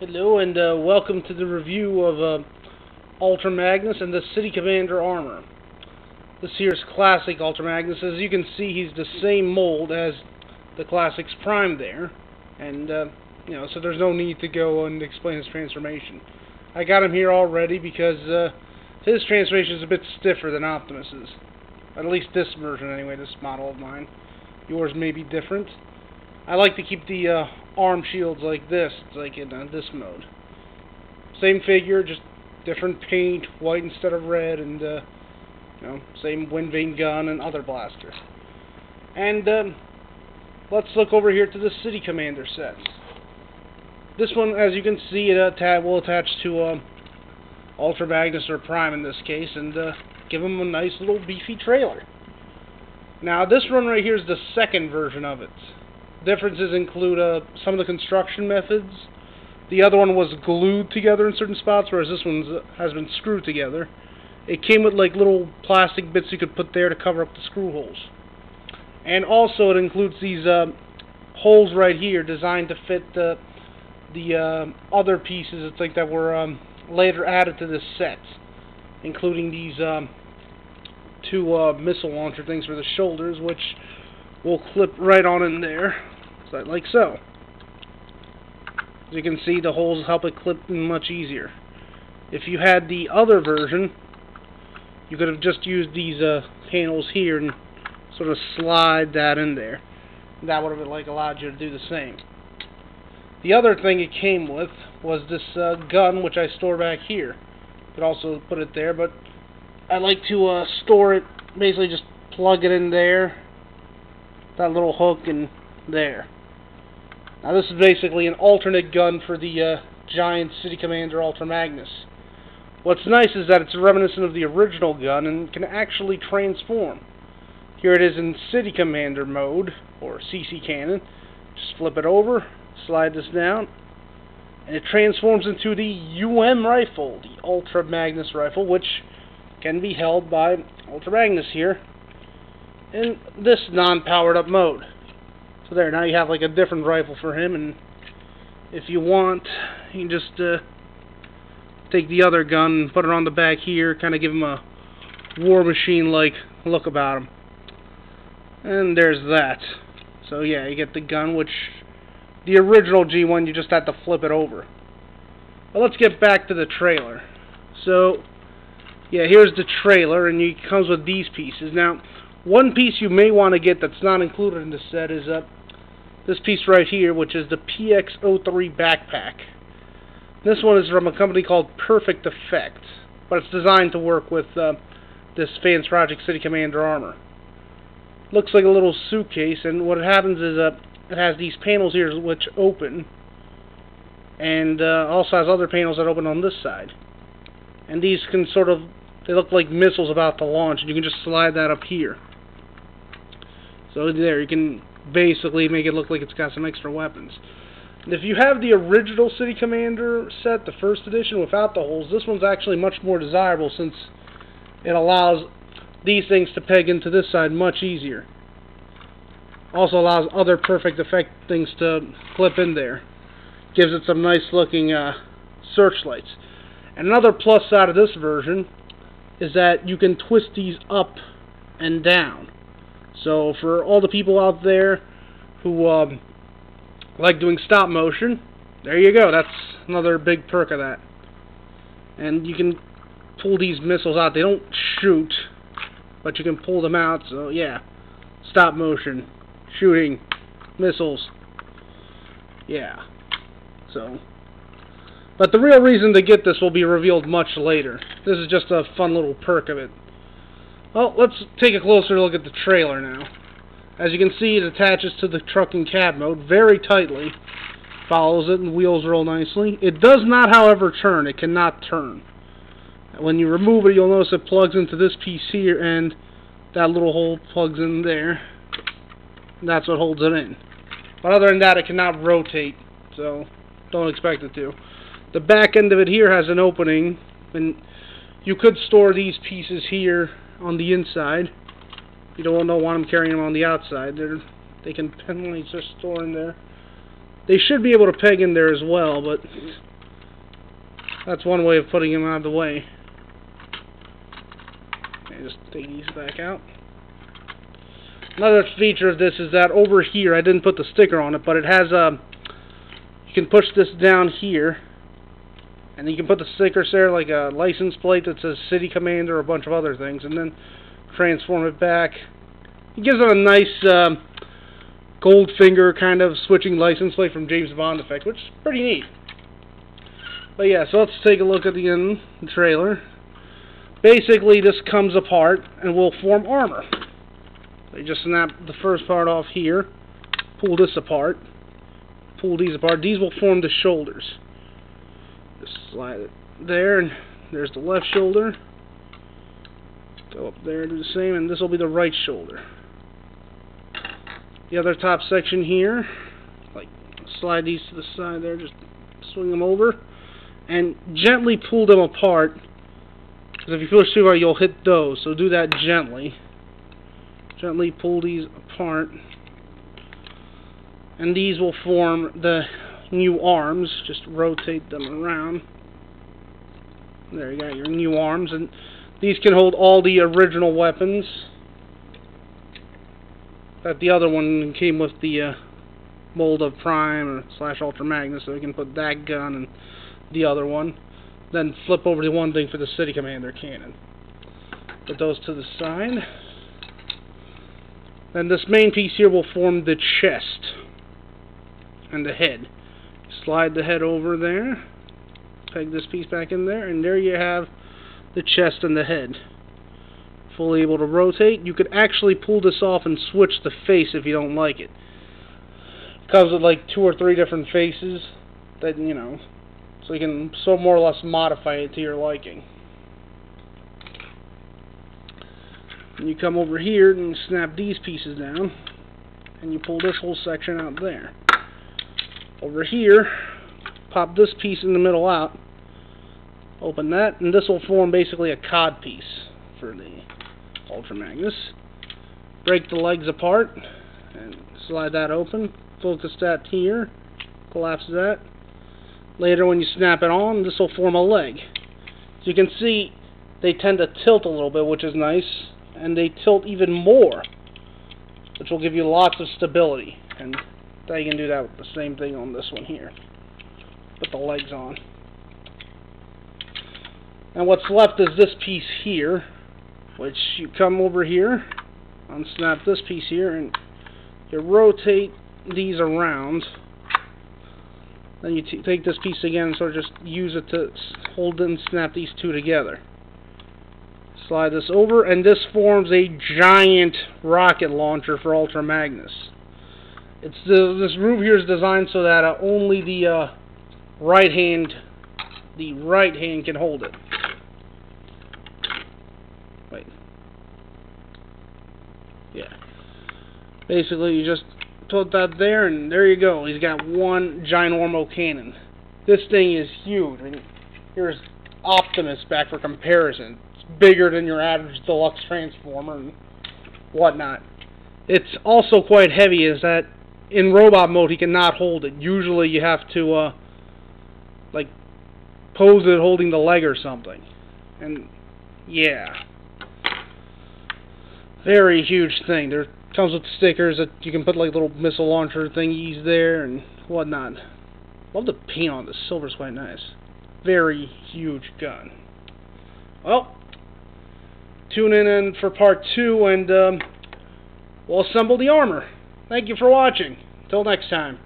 Hello and welcome to the review of Ultra Magnus and the City Commander armor. This here is Classic Ultra Magnus. As you can see, he's the same mold as the Classics Prime there, and so there's no need to go and explain his transformation. I got him here already because his transformation is a bit stiffer than Optimus's. At least this version anyway, this model of mine. Yours may be different. I like to keep the arm shields like this, like in this mode. Same figure, just different paint, white instead of red, and same wind vane gun and other blasters. And let's look over here to the City Commander set. This one, as you can see, it will attach to Ultra Magnus or Prime in this case, and give him a nice little beefy trailer. Now, this one right here is the second version of it. Differences include some of the construction methods. The other one was glued together in certain spots, whereas this one has been screwed together. It came with like little plastic bits you could put there to cover up the screw holes. And also it includes these holes right here designed to fit the other pieces that were later added to this set, including these two missile launcher things for the shoulders, which will clip right on in there, like so. As you can see, the holes help it clip in much easier. If you had the other version, you could have just used these panels here and sort of slide that in there. That would have allowed you to do the same. The other thing it came with was this gun, which I store back here. You could also put it there, but I like to store it, basically just plug it in there, that little hook, and there. Now this is basically an alternate gun for the giant City Commander Ultra Magnus. What's nice is that it's reminiscent of the original gun and can actually transform. Here it is in City Commander mode, or CC cannon. Just flip it over, slide this down, and it transforms into the UM rifle, the Ultra Magnus rifle, which can be held by Ultra Magnus here in this non-powered up mode. So there, now you have like a different rifle for him, and if you want, you can just take the other gun and put it on the back here, kind of give him a war machine-like look about him. And there's that. So yeah, you get the gun, which the original G1 you just had to flip it over. But let's get back to the trailer. So yeah, here's the trailer, and it comes with these pieces. Now, one piece you may want to get that's not included in the set is this piece right here, which is the PX-03 backpack. This one is from a company called Perfect Effect, but it's designed to work with this Fansproject City Commander armor. Looks like a little suitcase, and what happens is it has these panels here which open, and also has other panels that open on this side. And these can they look like missiles about to launch, and you can just slide that up here. So there, you can basically make it look like it's got some extra weapons. And if you have the original City Commander set, the first edition, without the holes, this one's actually much more desirable since it allows these things to peg into this side much easier. Also allows other Perfect Effect things to clip in there. Gives it some nice looking searchlights. And another plus side of this version is that you can twist these up and down. So for all the people out there who like doing stop motion, there you go. That's another big perk of that. And you can pull these missiles out. They don't shoot, but you can pull them out. So yeah, stop motion, shooting, missiles. Yeah. But the real reason to get this will be revealed much later. This is just a fun little perk of it. Well, let's take a closer look at the trailer now. As you can see, it attaches to the truck and cab mode very tightly. Follows it and wheels roll nicely. It does not, however, turn. It cannot turn. When you remove it, you'll notice it plugs into this piece here, and that little hole plugs in there. That's what holds it in. But other than that, it cannot rotate, so don't expect it to. The back end of it here has an opening, and you could store these pieces here on the inside. You don't want them carrying them on the outside. They can definitely just store in there. They should be able to peg in there as well, but That's one way of putting him out of the way. Okay, just take these back out. Another feature of this is that over here, I didn't put the sticker on it, but it has a... You can push this down here, and you can put the stickers there, like a license plate that says City Commander or a bunch of other things, and then transform it back. It gives it a nice Goldfinger kind of switching license plate from James Bond effect, which is pretty neat. But yeah, so let's take a look at the trailer. Basically, this comes apart and will form armor. You just snap the first part off here, pull this apart, pull these apart. These will form the shoulders. Just slide it there, and there's the left shoulder. Go up there, do the same, and this will be the right shoulder. The other top section here, like slide these to the side there, just swing them over, and gently pull them apart. Because if you push too hard, you'll hit those. So do that gently. Gently pull these apart, and these will form the new arms. Just rotate them around. There you got your new arms, and these can hold all the original weapons. But the other one came with the mold of Prime or / Ultra Magnus, so we can put that gun and the other one. Then flip over to one thing for the City Commander cannon. Put those to the side. Then this main piece here will form the chest and the head. Slide the head over there, peg this piece back in there, and there you have the chest and the head. Fully able to rotate. You could actually pull this off and switch the face if you don't like it. It comes with like 2 or 3 different faces that, you know, so you can more or less modify it to your liking. And you come over here and snap these pieces down, and you pull this whole section out there. Over here, pop this piece in the middle out, open that, and this will form basically a cod piece for the Ultra Magnus. Break the legs apart and slide that open. Focus that here, collapse that. Later when you snap it on, this will form a leg. So you can see they tend to tilt a little bit, which is nice. And they tilt even more, which will give you lots of stability. And now you can do that with the same thing on this one here. Put the legs on. And what's left is this piece here, which you come over here, unsnap this piece here, and you rotate these around. Then you take this piece again and sort of just use it to hold and snap these two together. Slide this over, and this forms a giant rocket launcher for Ultra Magnus. This groove here is designed so that only the right hand can hold it. Wait. Yeah. Basically, you just put that there, and there you go. He's got one ginormo cannon. This thing is huge. I mean, here's Optimus back for comparison. Bigger than your average deluxe transformer and whatnot. It's also quite heavy, is that in robot mode he cannot hold it. Usually you have to like pose it holding the leg or something. And yeah, very huge thing. There comes with stickers that you can put like little missile launcher thingies there and whatnot. Love the paint on this. Silver's quite nice. Very huge gun. Well, tune in for part 2, and we'll assemble the armor. Thank you for watching. Till next time.